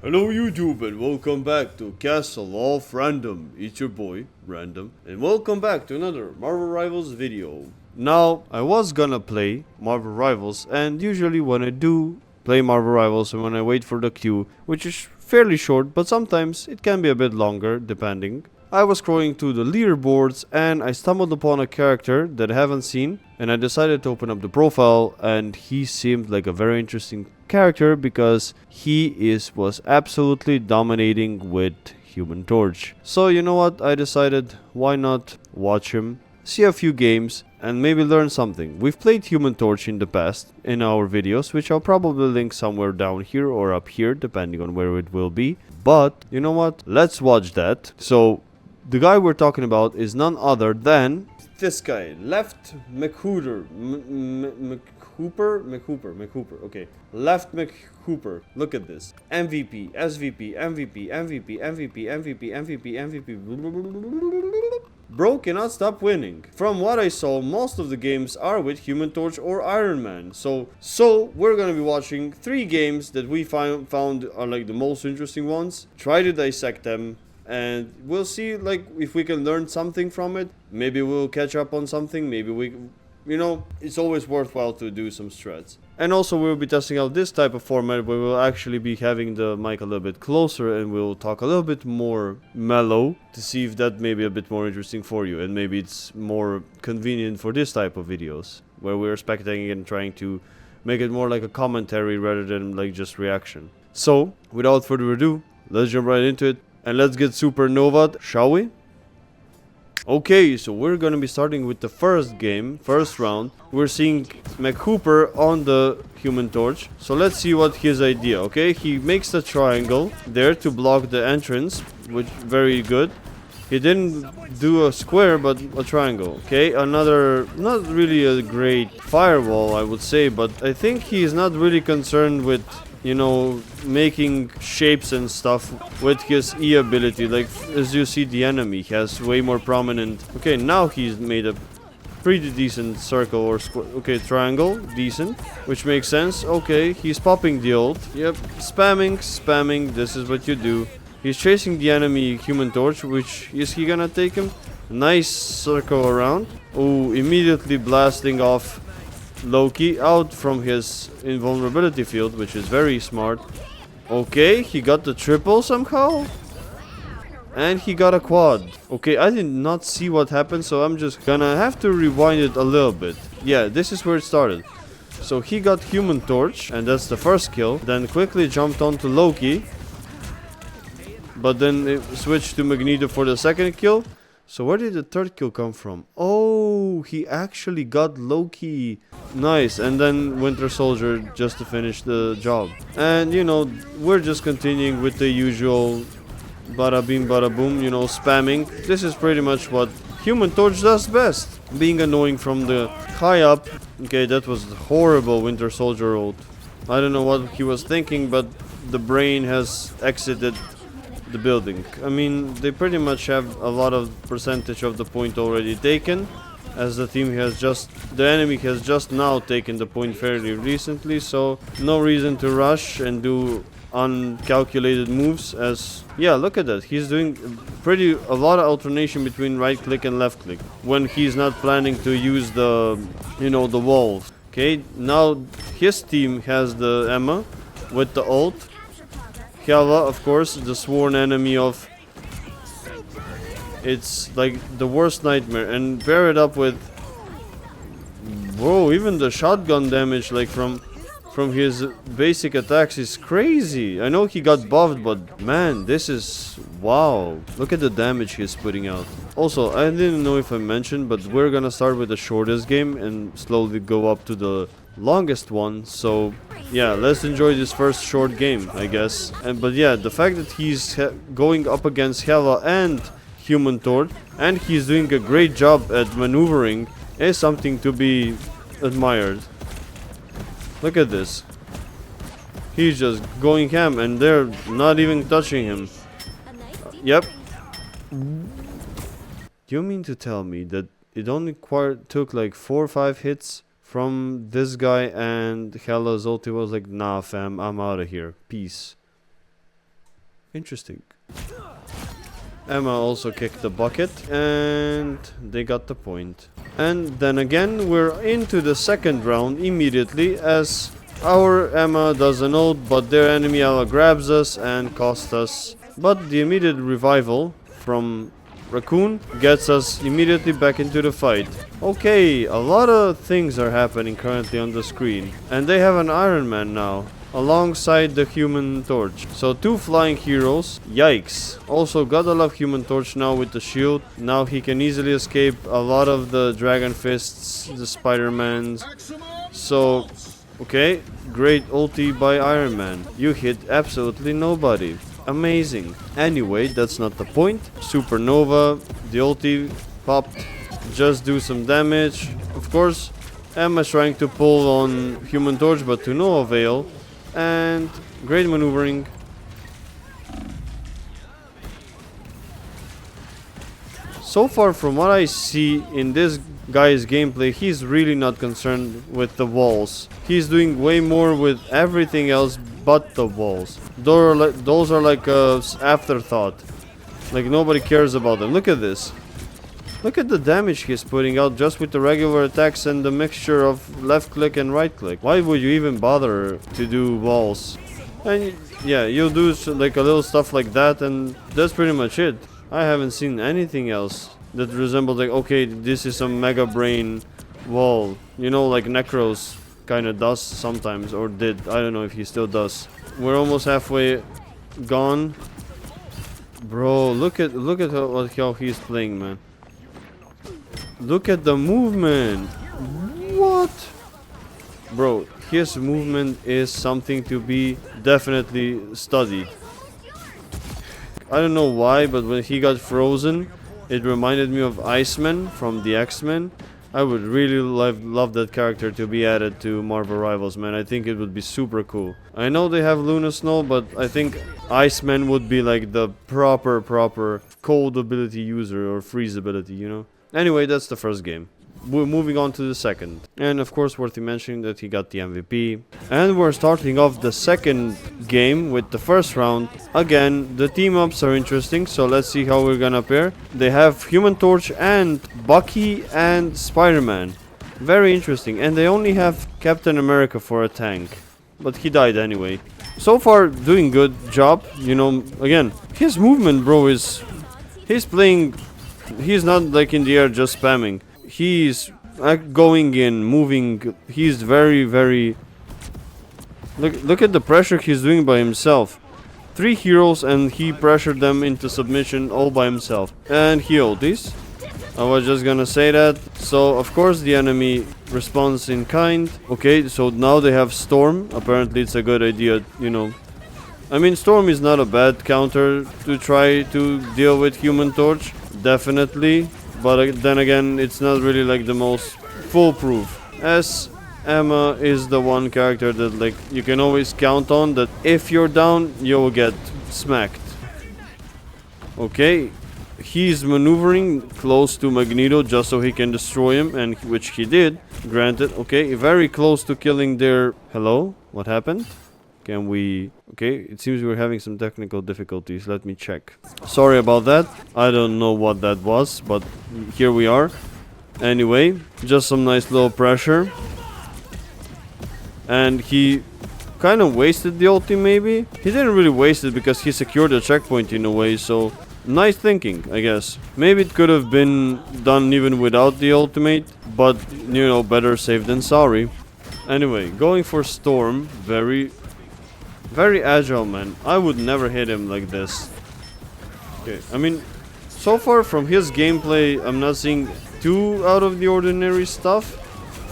Hello YouTube and welcome back to Castle of Random. It's your boy, Random, and welcome back to another Marvel Rivals video. Now, I was gonna play Marvel Rivals, and usually when I do play Marvel Rivals and when I wait for the queue, which is fairly short, but sometimes it can be a bit longer, depending. I was scrolling through the leaderboards and I stumbled upon a character that I haven't seen, and I decided to open up the profile, and he seemed like a very interesting character because he was absolutely dominating with Human Torch. So you know what, I decided why not watch him, see a few games, and maybe learn something. We've played Human Torch in the past in our videos, which I'll probably link somewhere down here or up here, depending on where it will be. But you know what, let's watch that. So the guy we're talking about is none other than this guy, Left McHooper. McHooper. Okay, Left McHooper. Look at this. MVP, SVP, MVP, MVP, MVP, MVP, MVP, MVP. Bro cannot stop winning. From what I saw, most of the games are with Human Torch or Iron Man. So we're gonna be watching 3 games that we found are like the most interesting ones. Try to dissect them. And we'll see like if we can learn something from it. Maybe we'll catch up on something. Maybe it's always worthwhile to do some strats. And also we'll be testing out this type of format where we'll actually be having the mic a little bit closer and we'll talk a little bit more mellow to see if that may be a bit more interesting for you, and maybe it's more convenient for this type of videos where we're spectating and trying to make it more like a commentary rather than like just reaction. So without further ado, let's jump right into it. And let's get supernova, shall we? Okay, so we're gonna be starting with the first round. We're seeing McHooper on the Human Torch. So let's see what his idea, okay? He makes the triangle there to block the entrance, which very good. He didn't do a square, but a triangle, okay? Another, not really a great firewall, I would say, but I think he's not really concerned with, you know, making shapes and stuff with his E ability. Like, as you see, the enemy has way more prominent. Okay, now he's made a pretty decent circle or square. Okay, triangle, decent, which makes sense. Okay, he's popping the ult. Yep, spamming. This is what you do. He's chasing the enemy Human Torch, which is he gonna take him? Nice circle around. Oh, immediately blasting off Loki out from his invulnerability field, which is very smart. Okay, he got the triple somehow. And he got a quad. Okay, I did not see what happened, so I'm just gonna have to rewind it a little bit. Yeah, this is where it started. So he got Human Torch, and that's the first kill. Then quickly jumped onto Loki. But then it switched to Magneto for the second kill. So where did the third kill come from? Oh, he actually got Loki. Nice. And then Winter Soldier just to finish the job. And you know, we're just continuing with the usual bada bing bada boom, you know, spamming. This is pretty much what Human Torch does best. Being annoying from the high up. Okay, that was horrible Winter Soldier ult. I don't know what he was thinking, but the brain has exited the building. I mean, they pretty much have a lot of percentage of the point already taken, as the enemy has just now taken the point fairly recently, so no reason to rush and do uncalculated moves. As yeah, look at that, he's doing a lot of alternation between right click and left click when he's not planning to use the, you know, the walls. Okay, now his team has the Emma with the ult. Hela, of course, the sworn enemy of... It's like the worst nightmare. And pair it up with... Whoa, even the shotgun damage like from his basic attacks is crazy. I know he got buffed, but man, this is... Wow. Look at the damage he's putting out. Also, I didn't know if I mentioned, but we're gonna start with the shortest game and slowly go up to the longest one. So yeah, let's enjoy this first short game, I guess. But yeah, the fact that he's going up against Hela and Human Torch, and he's doing a great job at maneuvering, is something to be admired. Look at this. He's just going ham and they're not even touching him. Yep. Do you mean to tell me that it only took like 4 or 5 hits from this guy and Hela's ulti was like, nah fam, I'm out of here, peace. Interesting. Emma also kicked the bucket, and they got the point. And then again, we're into the second round immediately, as our Emma does an ult, but their enemy Ella grabs us and costs us. But the immediate revival from Raccoon gets us immediately back into the fight. Okay, a lot of things are happening currently on the screen. And they have an Iron Man now, alongside the Human Torch. So 2 flying heroes. Yikes. Also, gotta love Human Torch now with the shield. Now he can easily escape a lot of the Dragon Fists, the Spider-Mans. So, okay, great ulti by Iron Man. You hit absolutely nobody. Amazing. Anyway, that's not the point. Supernova, the ulti popped. Just do some damage. Of course, Emma's trying to pull on Human Torch, but to no avail. And great maneuvering. So far from what I see in this guy's gameplay, he's really not concerned with the walls. He's doing way more with everything else but the walls. Those are like a afterthought. Like nobody cares about them. Look at this. Look at the damage he's putting out just with the regular attacks and the mixture of left click and right click. Why would you even bother to do walls? And yeah, you'll do like a little stuff like that, and that's pretty much it. I haven't seen anything else that resembles like, okay, this is some mega brain wall. You know, like Necros kind of does sometimes, or did. I don't know if he still does. We're almost halfway gone. Bro, look at how he's playing, man. Look at the movement. What? Bro, his movement is something to be definitely studied. I don't know why, but when he got frozen, it reminded me of Iceman from the X-Men. I would really love that character to be added to Marvel Rivals, man. I think it would be super cool. I know they have Luna Snow, but I think Iceman would be like the proper cold ability user or freeze ability, you know? Anyway, that's the first game. We're moving on to the second. And of course, worth mentioning that he got the MVP. And we're starting off the second game with the first round. Again, the team ups are interesting, so let's see how we're gonna pair. They have Human Torch and Bucky and Spider-Man. Very interesting. And they only have Captain America for a tank. But he died anyway. So far, doing good job. You know, again, his movement, bro, is... He's playing... He's not like in the air just spamming. He's going in, moving. He's very... Look at the pressure he's doing by himself. 3 heroes and he pressured them into submission all by himself. And he ultis. I was just gonna say that. So, of course, the enemy responds in kind. Okay, so now they have Storm. Apparently it's a good idea, you know. I mean, Storm is not a bad counter to try to deal with Human Torch. Definitely. But then again, it's not really like the most foolproof. As Emma is the one character that like you can always count on, that if you're down, you'll get smacked. Okay, he's maneuvering close to Magneto just so he can destroy him, and which he did, granted. Okay, very close to killing their... Hello? What happened? Can we... Okay, it seems we're having some technical difficulties. Let me check. Sorry about that. I don't know what that was, but here we are. Anyway, just some nice little pressure. And he kind of wasted the ulti, maybe? He didn't really waste it because he secured the checkpoint in a way, so... Nice thinking, I guess. Maybe it could have been done even without the ultimate, but, you know, better safe than sorry. Anyway, going for Storm. Very agile, man. I would never hit him like this. Okay, I mean, so far from his gameplay, I'm not seeing too out of the ordinary stuff.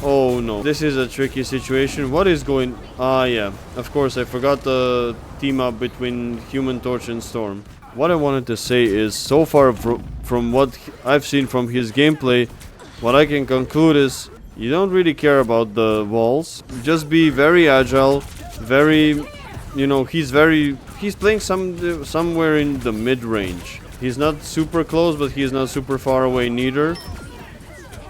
Oh no, this is a tricky situation. What is going... Ah, yeah. Of course, I forgot the team up between Human Torch and Storm. What I wanted to say is, so far from what I've seen from his gameplay, what I can conclude is, you don't really care about the walls. Just be very agile, very... You know, he's playing somewhere in the mid-range. He's not super close, but he's not super far away neither.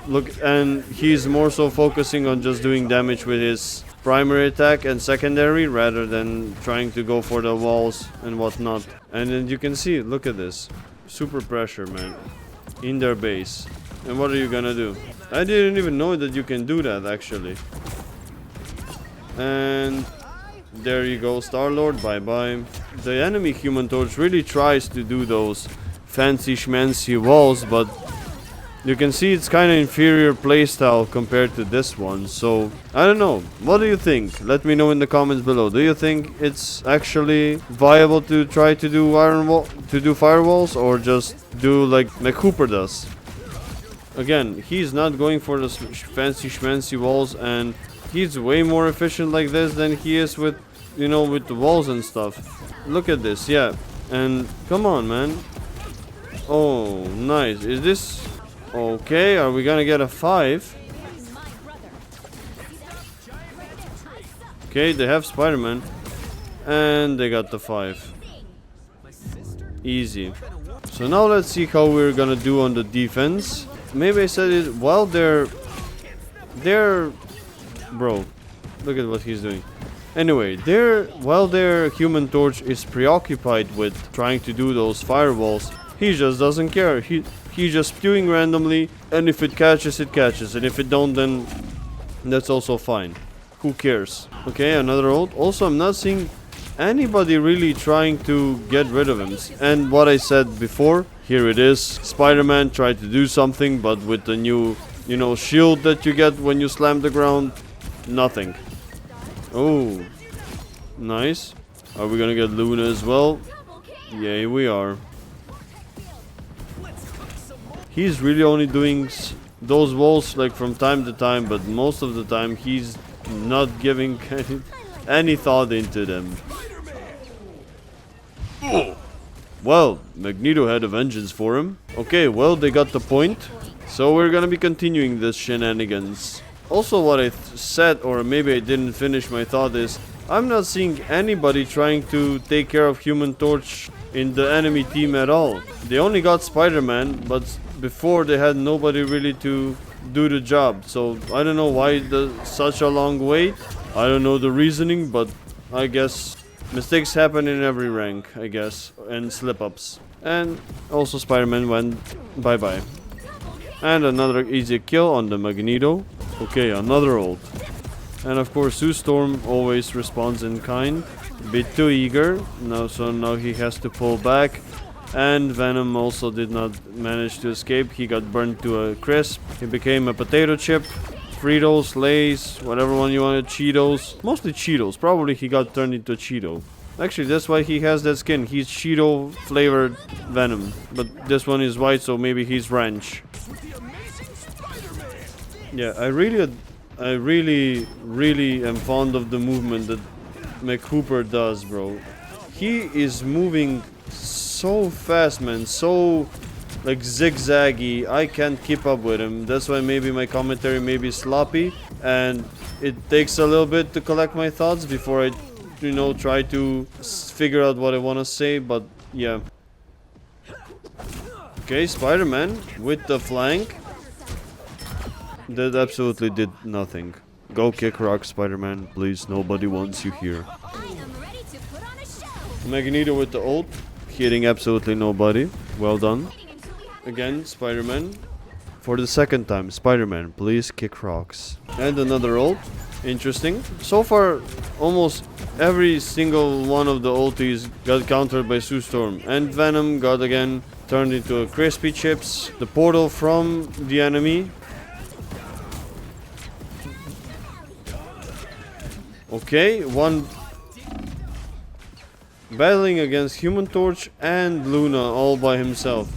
Look, and he's more so focusing on just doing damage with his primary attack and secondary rather than trying to go for the walls and whatnot. And then you can see, look at this. Super pressure, man. In their base. And what are you gonna do? I didn't even know that you can do that, actually. And there you go, Star-Lord, bye-bye. The enemy Human Torch really tries to do those fancy schmancy walls, but you can see it's kind of inferior playstyle compared to this one. So, I don't know. What do you think? Let me know in the comments below. Do you think it's actually viable to try to do firewalls, or just do like McHooper does? Again, he's not going for the fancy schmancy walls, and he's way more efficient like this than he is with, you know, with the walls and stuff. Look at this, yeah. And come on, man. Oh, nice. Is this okay? Are we gonna get a 5? Okay, they have Spider-Man, and they got the 5. Easy. So now let's see how we're gonna do on the defense. Maybe I said it while they're bro, look at what he's doing. Anyway, while their Human Torch is preoccupied with trying to do those firewalls, he just doesn't care. He's just spewing randomly, and if it catches, it catches, and if it don't, then that's also fine. Who cares? Okay, another ult. Also, I'm not seeing anybody really trying to get rid of him. And what I said before, here it is. Spider-Man tried to do something, but with the new, you know, shield that you get when you slam the ground, nothing. Oh, nice. Are we gonna get Luna as well? Yeah, we are. He's really only doing those walls like from time to time, but most of the time he's not giving any thought into them. Well, Magneto had a vengeance for him. Okay, well, they got the point. So we're gonna be continuing this shenanigans. Also, what I said, or maybe I didn't finish my thought, is I'm not seeing anybody trying to take care of Human Torch in the enemy team at all. They only got Spider-Man, but before they had nobody really to do the job. So I don't know why such a long wait. I don't know the reasoning, but I guess mistakes happen in every rank, I guess, and slip-ups. And also Spider-Man went bye-bye. And another easy kill on the Magneto. Okay, another ult. And of course, Sue Storm always responds in kind. Bit too eager. So now he has to pull back. And Venom also did not manage to escape. He got burned to a crisp. He became a potato chip. Fritos, Lay's, whatever one you wanted. Cheetos. Mostly Cheetos. Probably he got turned into a Cheeto. Actually, that's why he has that skin. He's Cheeto flavored Venom. But this one is white, so maybe he's ranch. Yeah, I really am fond of the movement that McHooper does, bro. He is moving so fast, man. So, like, zigzaggy. I can't keep up with him. That's why maybe my commentary may be sloppy. And it takes a little bit to collect my thoughts before I, you know, try to figure out what I want to say. But, yeah. Okay, Spider-Man with the flank. That absolutely did nothing. Go kick rock, Spider-Man. Please, nobody wants you here. Magneto with the ult. Hitting absolutely nobody. Well done. Again, Spider-Man. For the second time, Spider-Man, please kick rocks. And another ult. Interesting. So far, almost every single one of the ultis got countered by Sue Storm. And Venom got again turned into a crispy chips. The portal from the enemy. Okay, one battling against Human Torch and Luna all by himself.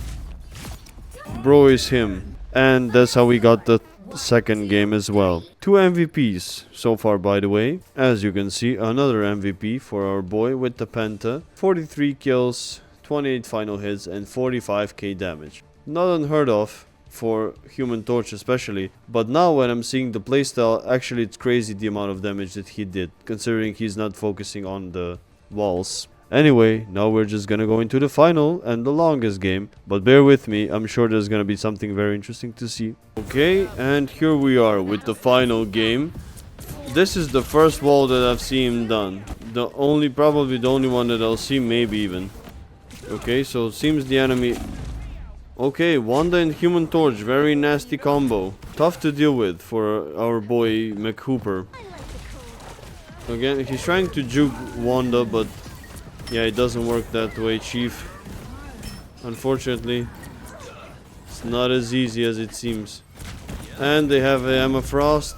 Bro is him. And that's how we got the second game as well. 2 MVPs so far, by the way. As you can see, another MVP for our boy with the Penta. 43 kills, 28 final hits, and 45k damage. Not unheard of for Human Torch especially, but now when I'm seeing the playstyle, actually it's crazy the amount of damage that he did, considering he's not focusing on the walls. Anyway, now we're just gonna go into the final and the longest game, but bear with me, I'm sure there's gonna be something very interesting to see. Okay, and here we are with the final game. This is the first wall that I've seen done. Probably the only one that I'll see, maybe even. Okay, so it seems the enemy... Okay, Wanda and Human Torch, very nasty combo. Tough to deal with for our boy McHooper. Again, he's trying to juke Wanda, but yeah, it doesn't work that way, Chief. Unfortunately, it's not as easy as it seems. And they have Emma Frost.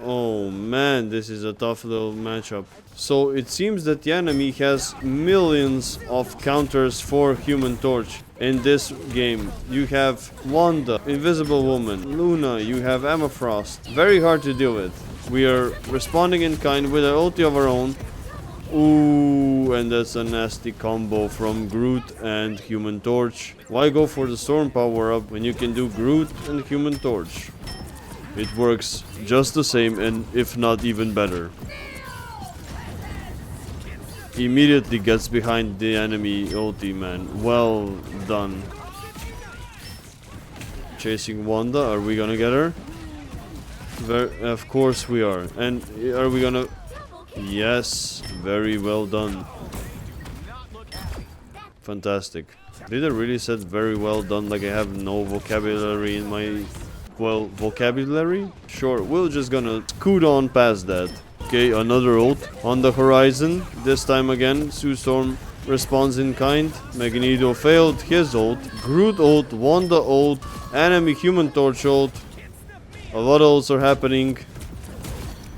Oh man, this is a tough little matchup. So it seems that the enemy has millions of counters for Human Torch in this game. You have Wanda, Invisible Woman, Luna, you have Emma Frost. Very hard to deal with. We are responding in kind with an ulti of our own. Ooh, and that's a nasty combo from Groot and Human Torch. Why go for the Storm power up when you can do Groot and Human Torch? It works just the same, and if not even better. Immediately gets behind the enemy ulti, man. Well done. Chasing Wanda, are we gonna get her? Of course we are. And are we gonna... Yes, very well done. Fantastic. Did I really said very well done like I have no vocabulary in my... Well, vocabulary? Sure, we're just gonna scoot on past that. Okay, another ult on the horizon. This time again, Sue Storm responds in kind. Magneto failed his ult. Groot ult, Wanda ult, enemy Human Torch ult. A lot of ults are happening.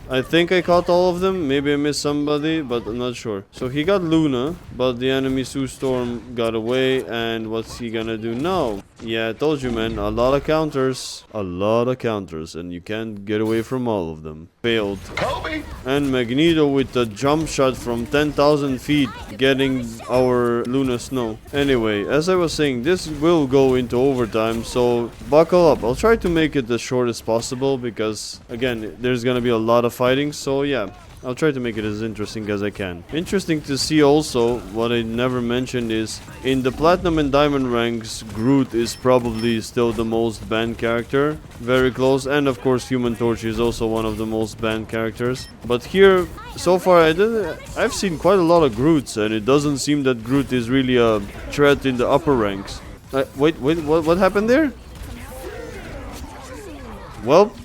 I think I caught all of them. Maybe I missed somebody, but I'm not sure. So he got Luna, but the enemy Sue Storm got away. And what's he gonna do now? Yeah, I told you, man. A lot of counters. A lot of counters. And you can't get away from all of them. Failed. Kobe. And Magneto with the jump shot from 10,000 feet, getting our Luna Snow. Anyway, as I was saying, this will go into overtime, so buckle up. I'll try to make it as short as possible because, again, there's gonna be a lot of fighting, so yeah. I'll try to make it as interesting as I can. Interesting to see also, what I never mentioned is, in the Platinum and Diamond ranks, Groot is probably still the most banned character. Very close, and of course Human Torch is also one of the most banned characters. But here, so far, I've seen quite a lot of Groots, and it doesn't seem that Groot is really a threat in the upper ranks. Wait, what happened there? Well...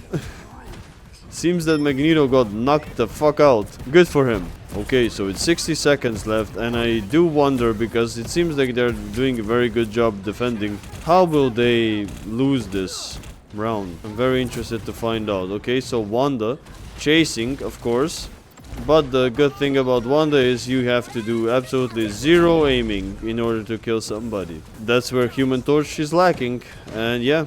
Seems that Magneto got knocked the fuck out. Good for him. Okay, so it's 60 seconds left, and I do wonder, because it seems like they're doing a very good job defending. How will they lose this round? I'm very interested to find out. Okay, so Wanda chasing, of course. But the good thing about Wanda is you have to do absolutely zero aiming in order to kill somebody. That's where Human Torch is lacking. And yeah,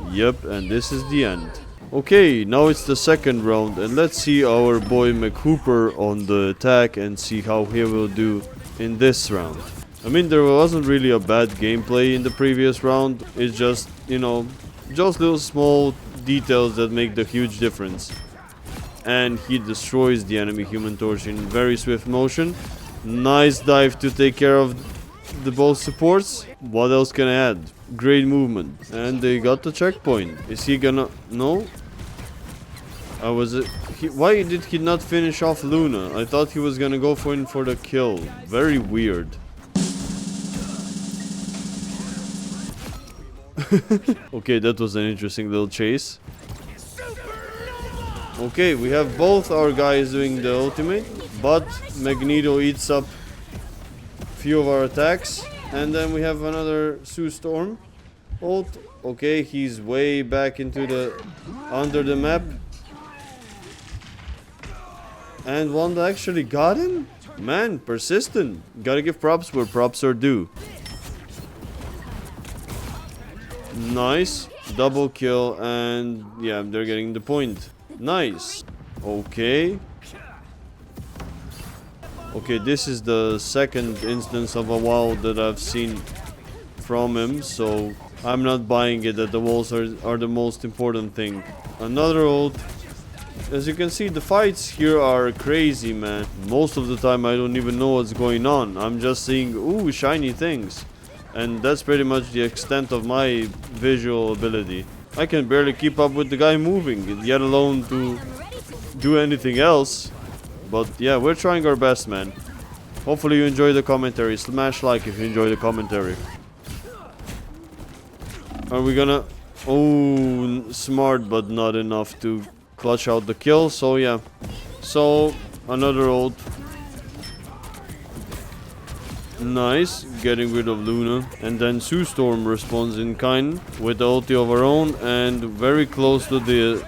yep, and this is the end. Okay, now it's the second round, and let's see our boy McHooper on the attack and see how he will do in this round. I mean, there wasn't really a bad gameplay in the previous round. It's just, you know, just little small details that make the huge difference. And he destroys the enemy Human Torch in very swift motion. Nice dive to take care of the both supports. What else can I add? Great movement. And they got the checkpoint. Is he gonna... No? Why did he not finish off Luna? I thought he was gonna go for the kill. Very weird. Okay, that was an interesting little chase. Okay, we have both our guys doing the ultimate, but Magneto eats up few of our attacks, and then we have another Sue Storm ult. Okay, he's way back into the under the map, and Wanda actually got him. Man, persistent. Gotta give props where props are due. Nice double kill, and yeah, they're getting the point. Nice. Okay. Okay, this is the second instance of a wall that I've seen from him, so I'm not buying it that the walls are the most important thing. Another ult. As you can see, the fights here are crazy, man. Most of the time I don't even know what's going on. I'm just seeing, ooh, shiny things. And that's pretty much the extent of my visual ability. I can barely keep up with the guy moving, yet alone to do anything else. But yeah, we're trying our best, man. Hopefully you enjoy the commentary. Smash like if you enjoy the commentary. Are we gonna... Oh, smart, but not enough to clutch out the kill. So yeah. So, another ult. Nice. Getting rid of Luna. And then Sue Storm responds in kind with the ulti of her own. And very close to the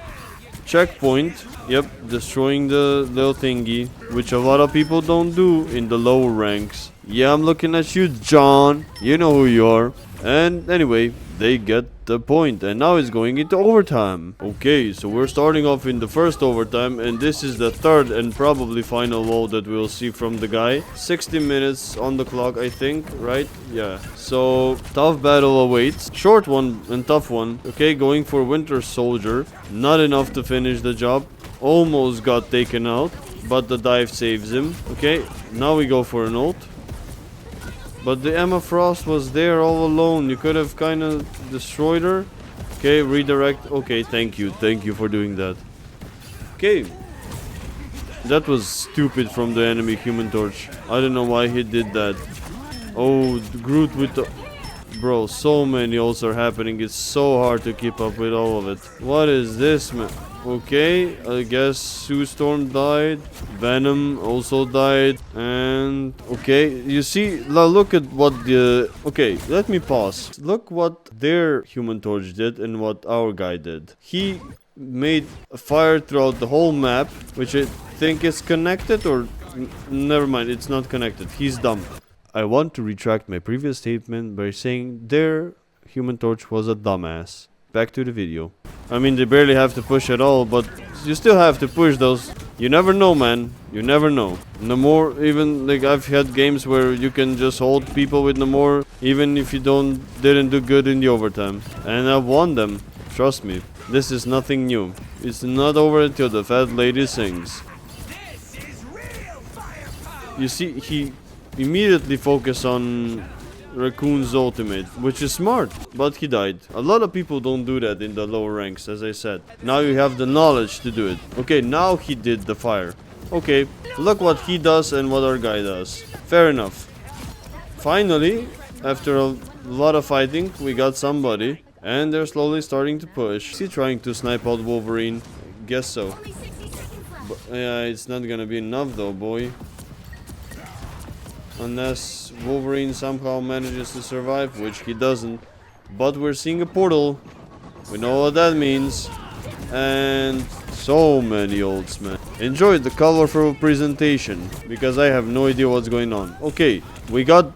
checkpoint. Yep, destroying the little thingy, which a lot of people don't do in the lower ranks. Yeah, I'm looking at you, John. You know who you are. And anyway, they get the point, and now it's going into overtime. Okay, so we're starting off in the first overtime, and this is the third and probably final wall that we'll see from the guy. 60 minutes on the clock, I think, right? Yeah. So, tough battle awaits. Short one and tough one. Okay, going for Winter Soldier. Not enough to finish the job. Almost got taken out, but the dive saves him. Okay, now we go for an ult. But the Emma Frost was there all alone. You could have kind of destroyed her. Okay, redirect. Okay, thank you. Thank you for doing that. Okay. That was stupid from the enemy Human Torch. I don't know why he did that. Oh, Groot with the... Bro, so many ults are happening. It's so hard to keep up with all of it. What is this, man? Okay, I guess Sue Storm died. Venom also died. And okay, you see, look at what the... Okay, let me pause. Look what their Human Torch did and what our guy did. He made a fire throughout the whole map, which I think is connected, or... Never mind, it's not connected. He's dumb. I want to retract my previous statement by saying their Human Torch was a dumbass. Back to the video. I mean, they barely have to push at all, but you still have to push those. You never know, man. You never know. Namor, even like I've had games where you can just hold people with Namor, even if you didn't do good in the overtime. And I've won them. Trust me. This is nothing new. It's not over until the fat lady sings. You see, he immediately focused on Raccoon's ultimate, which is smart, but he died. A lot of people don't do that in the lower ranks, as I said. Now you have the knowledge to do it. Okay, now he did the fire. Okay, look what he does and what our guy does. Fair enough. Finally, after a lot of fighting, we got somebody, and they're slowly starting to push. Is he trying to snipe out Wolverine? Guess so. But, yeah, it's not gonna be enough though, boy. Unless Wolverine somehow manages to survive, which he doesn't. But we're seeing a portal. We know what that means. And so many ults, man. Enjoy the colorful presentation, because I have no idea what's going on. Okay, we got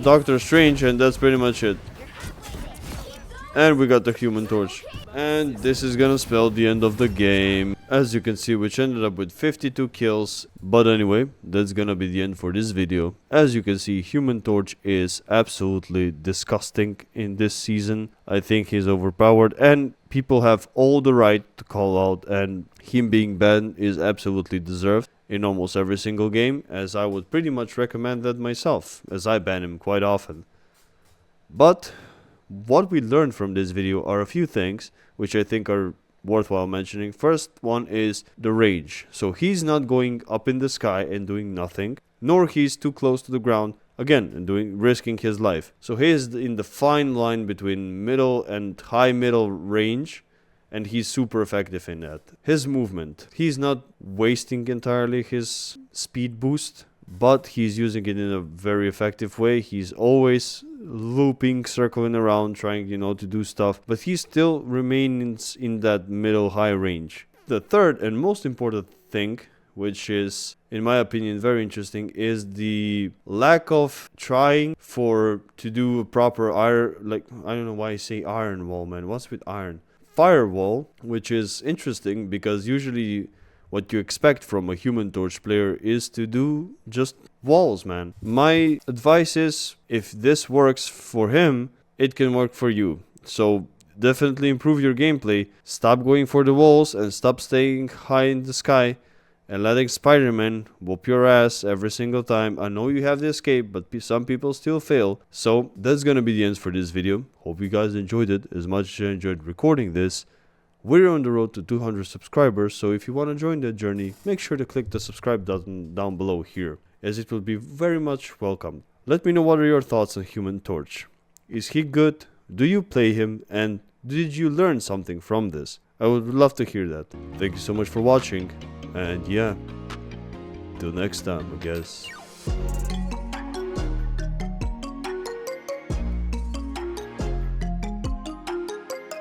Doctor Strange, and that's pretty much it. And we got the Human Torch. And this is gonna spell the end of the game. As you can see, which ended up with 52 kills. But anyway, that's gonna be the end for this video. As you can see, Human Torch is absolutely disgusting in this season. I think he's overpowered, and people have all the right to call out, and him being banned is absolutely deserved in almost every single game, as I would pretty much recommend that myself, as I ban him quite often. But what we learned from this video are a few things which I think are worthwhile mentioning. First one is the range. So he's not going up in the sky and doing nothing, nor he's too close to the ground again and risking his life. So he is in the fine line between middle and high middle range, and he's super effective in that. His movement, he's not wasting entirely his speed boost, but he's using it in a very effective way. He's always looping, circling around, trying, to do stuff, but he still remains in that middle high range. The third and most important thing, which is, in my opinion, very interesting, is the lack of trying to do a proper iron, I don't know why I say iron wall, man. What's with iron? Firewall, which is interesting because usually what you expect from a Human Torch player is to do just walls, man. My advice is, if this works for him, it can work for you. So definitely improve your gameplay. Stop going for the walls and stop staying high in the sky and letting Spider-Man whoop your ass every single time. I know you have the escape, but some people still fail. So that's gonna be the end for this video. Hope you guys enjoyed it as much as I enjoyed recording this. We're on the road to 200 subscribers, so if you want to join that journey, make sure to click the subscribe button down below here, as it will be very much welcomed. Let me know what are your thoughts on Human Torch. Is he good? Do you play him? And did you learn something from this? I would love to hear that. Thank you so much for watching, and yeah, till next time, I guess.